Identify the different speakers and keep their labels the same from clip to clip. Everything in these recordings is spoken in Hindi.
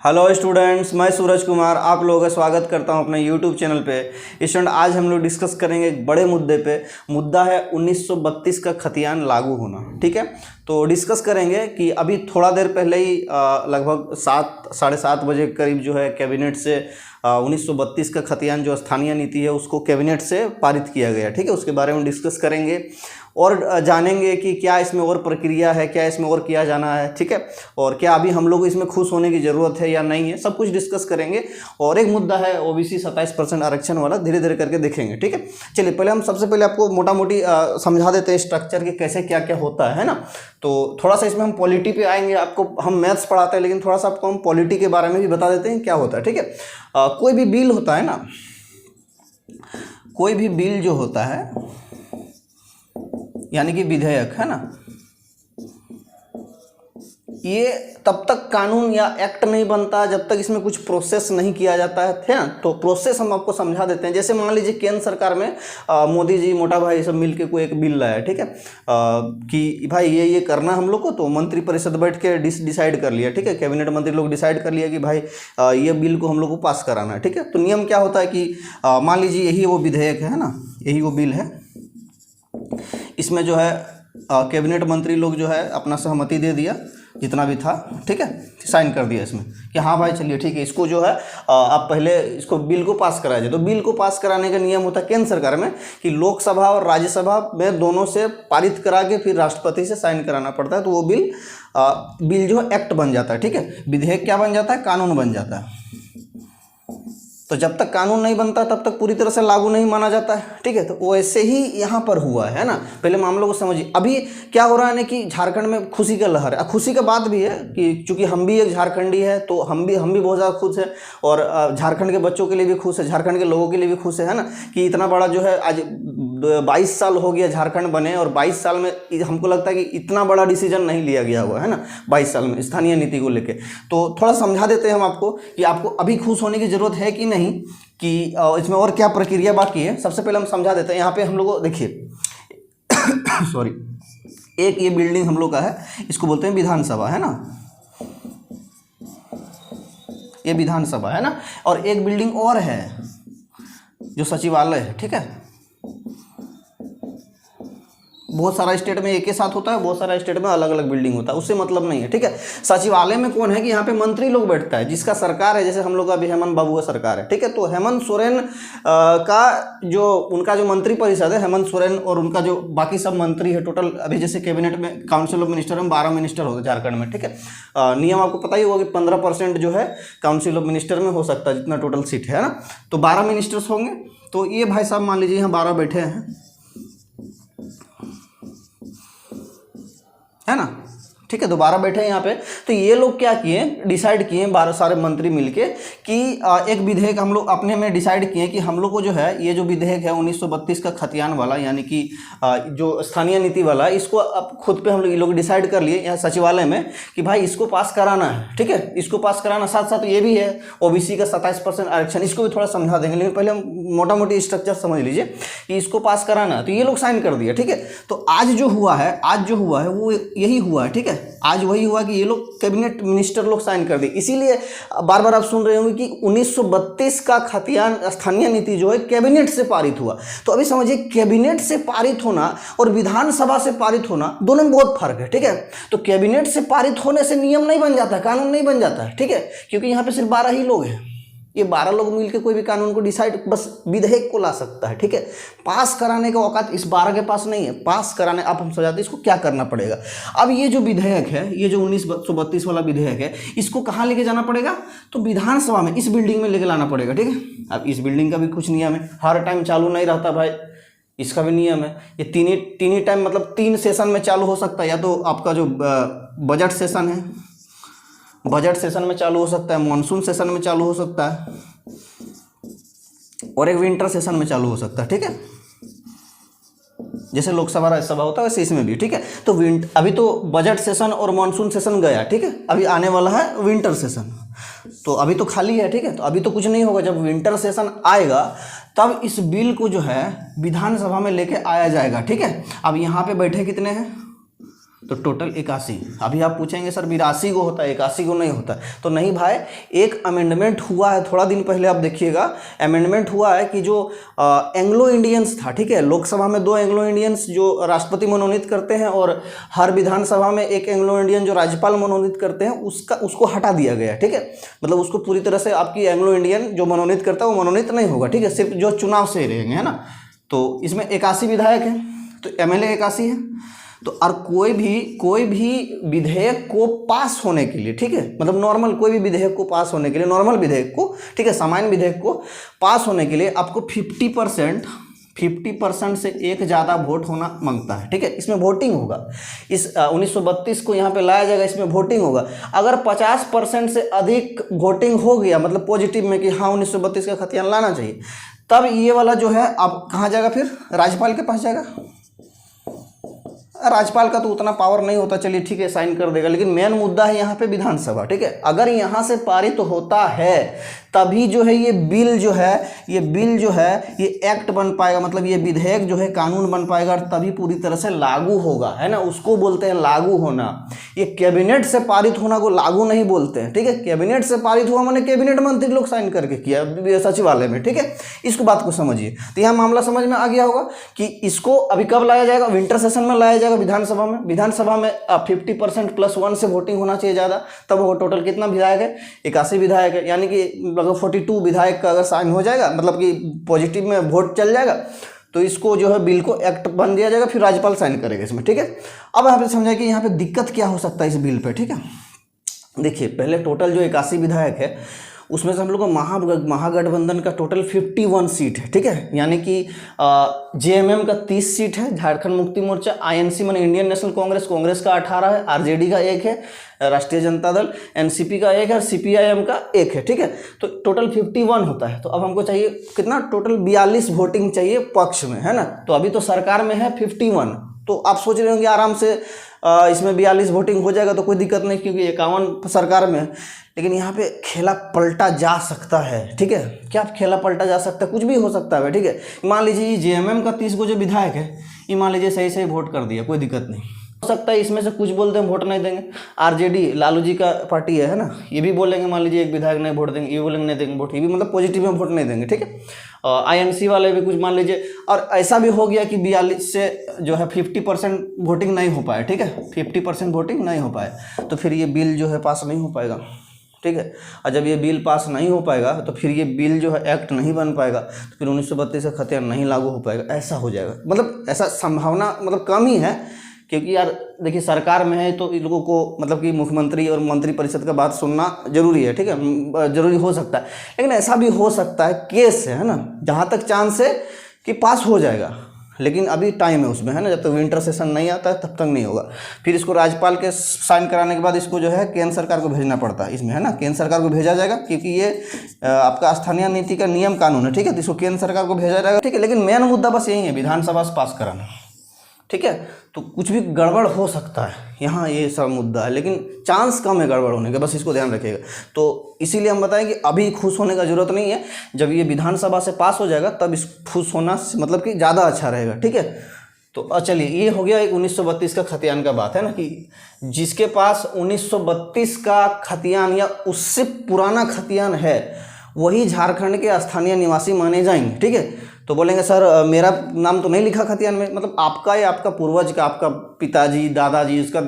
Speaker 1: हेलो स्टूडेंट्स, मैं सूरज कुमार आप लोगों का स्वागत करता हूं अपने यूट्यूब चैनल पे। स्टूडेंट, आज हम लोग डिस्कस करेंगे एक बड़े मुद्दे पे। मुद्दा है 1932 का खतियान लागू होना। ठीक है, तो डिस्कस करेंगे कि अभी थोड़ा देर पहले ही लगभग 7-7:30 बजे करीब जो है कैबिनेट से 1932 का खतियान जो स्थानीय नीति है उसको कैबिनेट से पारित किया गया। ठीक है, उसके बारे में डिस्कस करेंगे और जानेंगे कि क्या इसमें और प्रक्रिया है, क्या इसमें और किया जाना है। ठीक है, और क्या अभी हम लोग इसमें खुश होने की ज़रूरत है या नहीं है, सब कुछ डिस्कस करेंगे। और एक मुद्दा है ओबीसी 27% आरक्षण वाला, धीरे धीरे करके देखेंगे। ठीक है, चलिए पहले हम सबसे पहले आपको मोटा मोटी समझा देते हैं स्ट्रक्चर के कैसे क्या क्या होता है ना। तो थोड़ा सा इसमें हम पॉलिटी पे आएंगे। आपको हम मैथ्स पढ़ाते हैं लेकिन थोड़ा सा आपको हम पॉलिटी के बारे में भी बता देते हैं क्या होता है। ठीक है, कोई भी बिल होता है ना, कोई भी बिल जो होता है यानी कि विधेयक है ना, ये तब तक कानून या एक्ट नहीं बनता जब तक इसमें कुछ प्रोसेस नहीं किया जाता है ना। तो प्रोसेस हम आपको समझा देते हैं। जैसे मान लीजिए केंद्र सरकार में मोदी जी, मोटा भाई सब मिलके कोई एक बिल लाया। ठीक है, कि भाई ये करना हम लोग को, तो मंत्री परिषद बैठ के डिसाइड कर लिया। ठीक है, कैबिनेट मंत्री लोग डिसाइड कर लिया कि भाई ये बिल को हम लोग को पास कराना है। ठीक है, तो नियम क्या होता है कि मान लीजिए यही वो विधेयक है ना, यही वो बिल है। इसमें जो है कैबिनेट मंत्री लोग जो है अपना सहमति दे दिया, जितना भी था। ठीक है, साइन कर दिया इसमें कि हाँ भाई चलिए ठीक है, इसको जो है आप पहले इसको बिल को पास कराया जाए। तो बिल को पास कराने का नियम होता है केंद्र सरकार में कि लोकसभा और राज्यसभा में दोनों से पारित करा के फिर राष्ट्रपति से साइन कराना पड़ता है। तो वो बिल जो है एक्ट बन जाता है। ठीक है, विधेयक क्या बन जाता है, कानून बन जाता है। तो जब तक कानून नहीं बनता तब तक पूरी तरह से लागू नहीं माना जाता है। ठीक है, तो वैसे ही यहाँ पर हुआ है ना। पहले मामलों को समझिए। अभी क्या हो रहा है ना कि झारखंड में खुशी का लहर है। खुशी का बात भी है कि चूंकि हम भी एक झारखंडी है तो हम भी बहुत ज़्यादा खुश है, और झारखंड के बच्चों के लिए भी खुश है, झारखंड के लोगों के लिए भी खुश है ना, कि इतना बड़ा जो है आज 22 साल हो गया झारखंड बने, और 22 साल में हमको लगता है कि इतना बड़ा डिसीजन नहीं लिया गया हुआ है ना 22 साल में स्थानीय नीति को लेके। तो थोड़ा समझा देते हैं हम आपको कि आपको अभी खुश होने की ज़रूरत है कि नहीं, कि इसमें और क्या प्रक्रिया बाकी है। सबसे पहले हम समझा देते हैं। यहाँ पे हम लोग देखिए सॉरी, एक ये बिल्डिंग हम लोग का है, इसको बोलते हैं विधानसभा है ना, ये विधानसभा है ना। और एक बिल्डिंग और है जो सचिवालय है। ठीक है, बहुत सारा स्टेट में एक के साथ होता है, बहुत सारा स्टेट में अलग अलग बिल्डिंग होता है, उससे मतलब नहीं है। ठीक है, सचिवालय में कौन है कि यहाँ पे मंत्री लोग बैठता है, जिसका सरकार है, जैसे हम लोग का अभी हेमंत बाबू का सरकार है। ठीक है, तो हेमंत सोरेन का जो उनका जो मंत्री परिषद है, हेमंत सोरेन और उनका जो बाकी सब मंत्री है, टोटल अभी जैसे कैबिनेट में काउंसिल ऑफ मिनिस्टर में 12 मिनिस्टर होते हैं झारखंड में। ठीक है, नियम आपको पता ही होगा कि 15% जो है काउंसिल ऑफ मिनिस्टर में हो सकता है, जितना टोटल सीट है ना। तो 12 मिनिस्टर्स होंगे। तो ये भाई साहब मान लीजिए यहाँ 12 बैठे हैं, है ना। ठीक है, तो 12 बैठे हैं यहाँ पे। तो ये लोग क्या किए, डिसाइड किए 12 सारे मंत्री मिलके कि एक विधेयक हम लोग अपने में डिसाइड किए कि हम लोग को जो है ये जो विधेयक है 1932 का खतियान वाला, यानी कि जो स्थानीय नीति वाला, इसको अब खुद पे हम लोग ये लोग डिसाइड कर लिए यहाँ सचिवालय में कि भाई इसको पास कराना है। ठीक है, इसको पास कराना, साथ साथ ये भी है ओबीसी का 27% आरक्षण, इसको भी थोड़ा समझा देंगे, लेकिन पहले हम मोटा मोटी स्ट्रक्चर समझ लीजिए कि इसको पास कराना है। तो ये लोग साइन कर दिया। ठीक है, तो आज जो हुआ है वो यही हुआ है। ठीक है, आज वही हुआ कि ये लोग कैबिनेट मिनिस्टर लोग साइन कर दी। इसीलिए बार बार आप सुन रहे होंगे कि 1932 का खतियान स्थानीय नीति जो है कैबिनेट से पारित हुआ। तो अभी समझिए, कैबिनेट से पारित होना और विधानसभा से पारित होना, दोनों में बहुत फर्क है। ठीक है, तो कैबिनेट से पारित होने से नियम नहीं बन जाता है, कानून नहीं बन जाता है। ठीक है, क्योंकि यहाँ पे सिर्फ 12 ही लोग हैं। ये 12 लोग मिलकर कोई भी कानून को डिसाइड, बस विधेयक को ला सकता है। ठीक है, पास कराने का औकात इस 12 के पास नहीं है। पास कराने, आप हम समझाते हैं इसको क्या करना पड़ेगा। अब ये जो विधेयक है, ये जो 1932 वाला विधेयक है, इसको कहाँ लेके जाना पड़ेगा, तो विधानसभा में, इस बिल्डिंग में लेके लाना पड़ेगा। ठीक है, अब इस बिल्डिंग का भी कुछ नियम है, हर टाइम चालू नहीं रहता भाई, इसका भी नियम है। ये तीन ही टाइम, मतलब 3 सेशन में चालू हो सकता है। या तो आपका जो बजट सेशन है, बजट सेशन में चालू हो सकता है, मॉनसून सेशन में चालू हो सकता है, और एक विंटर सेशन में चालू हो सकता है। ठीक है, जैसे लोकसभा राज्यसभा होता है वैसे इसमें भी। ठीक है, तो अभी तो बजट सेशन और मॉनसून सेशन गया। ठीक है, अभी आने वाला है विंटर सेशन, तो अभी तो खाली है। ठीक है, तो अभी तो कुछ नहीं होगा। जब विंटर सेशन आएगा तब इस बिल को जो है विधानसभा में लेके आया जाएगा। ठीक है, अब यहाँ पे बैठे कितने हैं, तो टोटल 81। अभी आप पूछेंगे सर 82 को होता है, 81 को नहीं होता। तो नहीं भाई, एक अमेंडमेंट हुआ है थोड़ा दिन पहले, आप देखिएगा अमेंडमेंट हुआ है कि जो एंग्लो इंडियंस था, ठीक है, लोकसभा में 2 एंग्लो इंडियंस जो राष्ट्रपति मनोनीत करते हैं और हर विधानसभा में 1 एंग्लो इंडियन जो राज्यपाल मनोनीत करते हैं, उसको हटा दिया गया, ठीक है। मतलब उसको पूरी तरह से आपकी एंग्लो इंडियन जो मनोनीत करता है वो मनोनीत नहीं होगा, ठीक है, सिर्फ जो चुनाव से रहेंगे, है ना। तो इसमें 81 विधायक हैं, तो एमएलए 81 है। तो और कोई भी विधेयक को पास होने के लिए, ठीक है, मतलब नॉर्मल कोई भी विधेयक को पास होने के लिए, नॉर्मल विधेयक को, ठीक है, सामान्य विधेयक को पास होने के लिए आपको 50% से एक ज़्यादा वोट होना मांगता है, ठीक है। इसमें वोटिंग होगा, इस 1932 को यहाँ पे लाया जाएगा, इसमें वोटिंग होगा। अगर 50% से अधिक वोटिंग हो गया, मतलब पॉजिटिव में कि हाँ 1932 का खतियान लाना चाहिए, तब ये वाला जो है अब कहाँ जाएगा, फिर राज्यपाल के पास जाएगा। राज्यपाल का तो उतना पावर नहीं होता, चलिए ठीक है साइन कर देगा, लेकिन मेन मुद्दा है यहाँ पे विधानसभा, ठीक है। अगर यहाँ से पारित होता है तभी जो है ये बिल जो है ये एक्ट बन पाएगा, मतलब ये विधेयक जो है कानून बन पाएगा, और तभी पूरी तरह से लागू होगा, है ना। उसको बोलते हैं लागू होना। ये कैबिनेट से पारित होना को लागू नहीं बोलते हैं, ठीक है। कैबिनेट से पारित हुआ मैंने कैबिनेट मंत्री लोग साइन करके किया सचिवालय में, ठीक है। इसको बात को समझिए। तो यहाँ मामला समझ में आ गया होगा कि इसको अभी कब लाया जाएगा, विंटर सेशन में लाया जाएगा विधानसभा में। विधानसभा में 50% +1 से वोटिंग होना चाहिए ज़्यादा, तब वो टोटल कितना विधायक है, 81 विधायक है, यानी कि लगभग 42 विधायक का अगर साइन हो जाएगा, मतलब कि पॉजिटिव में वोट चल जाएगा, तो इसको जो है बिल को एक्ट बन दिया जाएगा, फिर राज्यपाल साइन करेगा इसमें, ठीक है। अब यहाँ पे समझाइए कि यहाँ पे दिक्कत क्या हो सकता है इस बिल पे, ठीक है। देखिए पहले टोटल जो 81 विधायक है उसमें से हम लोग को महागठबंधन का टोटल 51 सीट है, ठीक है। यानी कि जेएमएम का 30 सीट है, झारखंड मुक्ति मोर्चा, आईएनसी माने इंडियन नेशनल कांग्रेस का 18 है, आरजेडी का 1 है, राष्ट्रीय जनता दल एनसीपी का 1 है, सीपीआईएम का 1 है, ठीक है। तो टोटल 51 होता है। तो अब हमको चाहिए कितना, टोटल 42 वोटिंग चाहिए पक्ष में, है ना। तो अभी तो सरकार में है 51, तो आप सोच रहे होंगे आराम से इसमें 42 वोटिंग हो जाएगा तो कोई दिक्कत नहीं, क्योंकि 51 सरकार में है। लेकिन यहाँ पे खेला पलटा जा सकता है, ठीक है। क्या खेला पलटा जा सकता है, कुछ भी हो सकता है, ठीक है। मान लीजिए जेएमएम का 30 को जो विधायक है, ये मान लीजिए सही वोट कर दिया, कोई दिक्कत नहीं। हो सकता है इसमें से कुछ बोलते हैं वोट नहीं देंगे, आरजेडी लालू जी का पार्टी है ना, ये भी बोलेंगे मान लीजिए एक विधायक नहीं वोट देंगे, ये बोलेंगे नहीं देंगे वोट, ये भी मतलब पॉजिटिव में वोट नहीं देंगे, ठीक है। आईएनसी वाले भी कुछ मान लीजिए, और ऐसा भी हो गया कि 42 से जो है 50% वोटिंग नहीं हो पाए, ठीक है, 50% वोटिंग नहीं हो पाए, तो फिर ये बिल जो है पास नहीं हो पाएगा, ठीक है। और जब ये बिल पास नहीं हो पाएगा तो फिर ये बिल जो है एक्ट नहीं बन पाएगा, तो फिर 1932 का खतियान नहीं लागू हो पाएगा, ऐसा हो जाएगा। मतलब ऐसा संभावना मतलब कम ही है, क्योंकि यार देखिए सरकार में है तो इन लोगों को मतलब कि मुख्यमंत्री और मंत्रिपरिषद का बात सुनना जरूरी है, ठीक है, जरूरी हो सकता है। लेकिन ऐसा भी हो सकता है केस है ना, जहाँ तक चांस है कि पास हो जाएगा, लेकिन अभी टाइम है उसमें, है ना। जब तक विंटर सेशन नहीं आता है तब तक नहीं होगा। फिर इसको राज्यपाल के साइन कराने के बाद इसको जो है केंद्र सरकार को भेजना पड़ता है इसमें, है ना। केंद्र सरकार को भेजा जाएगा, क्योंकि ये आपका स्थानीय नीति का नियम कानून है, ठीक है। तो इसको केंद्र सरकार को भेजा जाएगा, ठीक है। लेकिन मेन मुद्दा बस यही है, विधानसभा से पास कराना, ठीक है। तो कुछ भी गड़बड़ हो सकता है यहाँ, ये सब मुद्दा है, लेकिन चांस कम है गड़बड़ होने का, बस इसको ध्यान रखिएगा। तो इसीलिए हम बताएं कि अभी खुश होने का जरूरत नहीं है, जब ये विधानसभा से पास हो जाएगा तब इस खुश होना मतलब कि ज़्यादा अच्छा रहेगा, ठीक है। तो चलिए ये हो गया एक 1932 का खतियान का बात, है ना, कि जिसके पास 1932 का खतियान या उससे पुराना खतियान है वही झारखंड के स्थानीय निवासी माने जाएंगे, ठीक है। तो बोलेंगे सर मेरा नाम तो नहीं लिखा खतियान में, मतलब आपका या आपका पूर्वज का, आपका पिताजी दादाजी उसका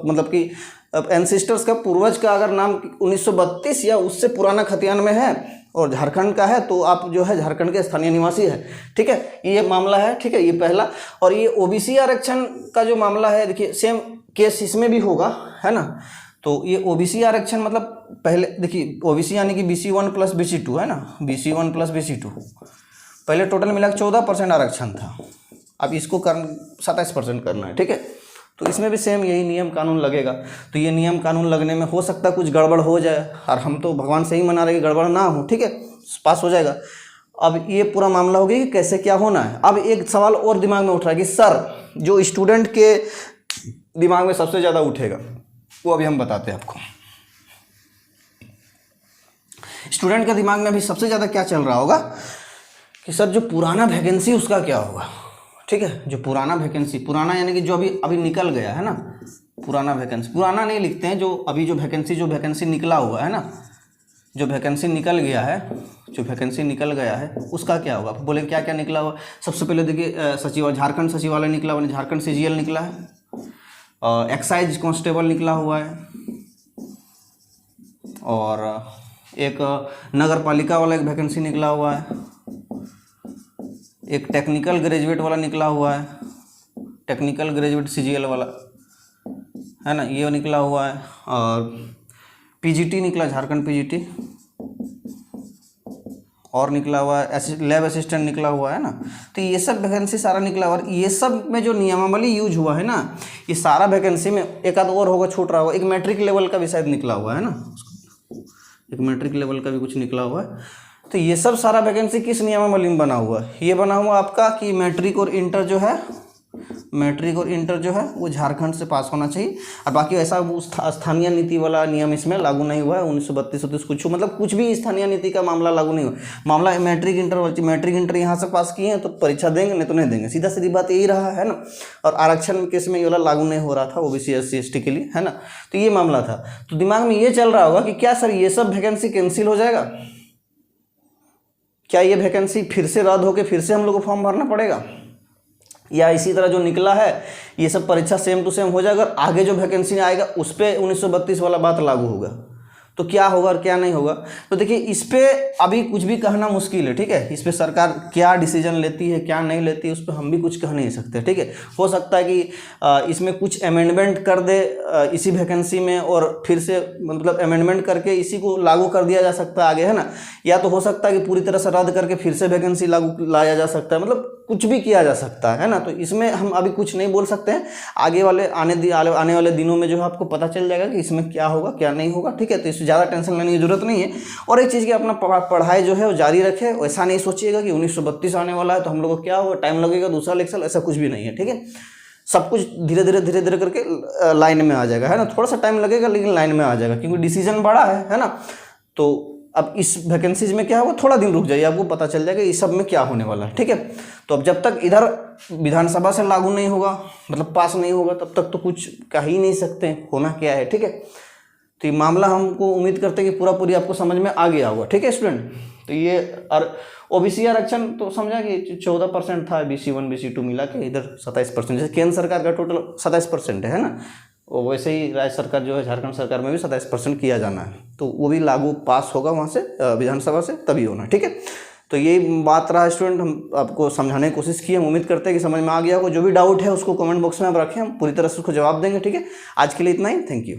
Speaker 1: मतलब कि एंसेस्टर्स का, पूर्वज का अगर नाम 1932 या उससे पुराना खतियान में है और झारखंड का है तो आप जो है झारखंड के स्थानीय निवासी है, ठीक है। ये मामला है, ठीक है, ये पहला। और ये ओबीसी आरक्षण का जो मामला है, देखिए सेम केस इसमें भी होगा, है ना। तो ये ओबीसी आरक्षण मतलब पहले देखिए ओबीसी यानी कि BC1 + BC2, है ना, BC1 + BC2 पहले टोटल मिला 14% आरक्षण था, अब इसको 27% करना है, ठीक है। तो इसमें भी सेम यही नियम कानून लगेगा। तो ये नियम कानून लगने में हो सकता है कुछ गड़बड़ हो जाए, और हम तो भगवान से ही मना रहे कि गड़बड़ ना हो, ठीक है, पास हो जाएगा। अब ये पूरा मामला हो गया कि कैसे क्या होना है। अब एक सवाल और दिमाग में उठ रहा है कि सर जो स्टूडेंट के दिमाग में सबसे ज़्यादा उठेगा वो अभी हम बताते हैं आपको। स्टूडेंट के दिमाग में अभी सबसे ज़्यादा क्या चल रहा होगा कि सर जो पुराना वैकेंसी उसका क्या होगा, ठीक है, जो पुराना वैकेंसी, पुराना यानी कि जो अभी अभी निकल गया है ना, पुराना वैकेंसी, पुराना नहीं लिखते हैं, जो अभी जो वैकेंसी निकला हुआ है ना, जो वैकेंसी निकल गया है, जो वैकेंसी निकल गया है उसका क्या होगा। बोले क्या क्या निकला हुआ। सबसे पहले देखिए सचिव, झारखंड सचिवालय निकला हुआ, झारखंड CGL निकला है, एक्साइज कांस्टेबल निकला हुआ है, और एक नगर पालिका वाला एक वैकेंसी निकला हुआ है, एक टेक्निकल ग्रेजुएट वाला निकला हुआ है, टेक्निकल ग्रेजुएट CGL वाला है ना, ये निकला हुआ है, और PGT निकला, झारखंड PGT, और निकला हुआ है लैब असिस्टेंट निकला हुआ है ना। तो ये सब वैकेंसी सारा निकला हुआ है। ये सब में जो नियमावली यूज हुआ है ना, ये सारा वैकेंसी में एक आध और होगा, छूट रहा होगा। एक मैट्रिक लेवल का भी शायद निकला हुआ है ना, एक मैट्रिक लेवल का भी कुछ निकला हुआ है। तो ये सब सारा वैकेंसी किस नियमावली में बना हुआ है। ये बना हुआ आपका कि मैट्रिक और इंटर जो है, मैट्रिक और इंटर जो है वो झारखंड से पास होना चाहिए, और बाकी ऐसा वो स्थानीय नीति वाला नियम इसमें लागू नहीं हुआ है। 1932 कुछ मतलब कुछ भी स्थानीय नीति का मामला लागू नहीं हुआ। मामला मैट्रिक इंटर यहाँ से पास किए हैं तो परीक्षा देंगे, नहीं तो नहीं देंगे, सीधा सीधी बात यही रहा है ना। और आरक्षण केस में ये वाला लागू नहीं हो रहा था OBC SC ST के लिए, है ना। तो ये मामला था। तो दिमाग में ये चल रहा होगा कि क्या सर ये सब वैकेंसी कैंसिल हो जाएगा, क्या ये वैकेंसी फिर से रद्द होकर फिर से हम लोग को फॉर्म भरना पड़ेगा, या इसी तरह जो निकला है ये सब परीक्षा सेम टू सेम हो जाएगा, आगे जो वैकेंसी आएगा उस पर 1932 वाला बात लागू होगा। तो क्या होगा और क्या नहीं होगा। तो देखिए इस पे अभी कुछ भी कहना मुश्किल है, ठीक है। इस पे सरकार क्या डिसीजन लेती है क्या नहीं लेती है उस पर हम भी कुछ कह नहीं सकते, ठीक है। हो सकता है कि इसमें कुछ अमेंडमेंट कर दे इसी वैकेंसी में, और फिर से मतलब अमेंडमेंट करके इसी को लागू कर दिया जा सकता है आगे, है ना। या तो हो सकता है कि पूरी तरह से रद्द करके फिर से वैकेंसी लागू लाया जा सकता है, मतलब कुछ भी किया जा सकता है ना। तो इसमें हम अभी कुछ नहीं बोल सकते हैं। आगे वाले आने वाले दिनों में जो है आपको पता चल जाएगा कि इसमें क्या होगा क्या नहीं होगा, ठीक है। तो इससे ज़्यादा टेंशन लेने की जरूरत नहीं है। और एक चीज़ की अपना पढ़ाई जो है वो जारी रखे। ऐसा नहीं सोचिएगा कि 1932 आने वाला है तो हम लोग को क्या होगा, टाइम लगेगा दूसरा इलेक्शन, ऐसा कुछ भी नहीं है, ठीक है। सब कुछ धीरे धीरे करके लाइन में आ जाएगा, है ना। थोड़ा सा टाइम लगेगा लेकिन लाइन में आ जाएगा, क्योंकि डिसीजन बड़ा है ना। तो अब इस वैकेंसीज में क्या होगा, थोड़ा दिन रुक जाइए, आपको पता चल जाएगा इस सब में क्या होने वाला है, ठीक है। तो अब जब तक इधर विधानसभा से लागू नहीं होगा, मतलब पास नहीं होगा, तब तक तो कुछ कह ही नहीं सकते होना क्या है, ठीक है। तो ये मामला हमको उम्मीद करते हैं कि पूरी आपको समझ में आ गया होगा, ठीक है स्टूडेंट। तो ये और OBC आरक्षण तो समझा कि 14% था, BC1 BC2 मिला के, इधर 27%, जैसे केंद्र सरकार का टोटल 27% है ना। और वैसे ही राज्य सरकार जो है, झारखंड सरकार में भी 27% किया जाना है। तो वो भी लागू पास होगा वहाँ से विधानसभा से, तभी होना, ठीक है। तो ये बात रहा स्टूडेंट, हम आपको समझाने की कोशिश की। हम उम्मीद करते हैं कि समझ में आ गया होगा। जो भी डाउट है उसको कमेंट बॉक्स में आप रखें, हम पूरी तरह से उसको जवाब देंगे, ठीक है। आज के लिए इतना ही, थैंक यू।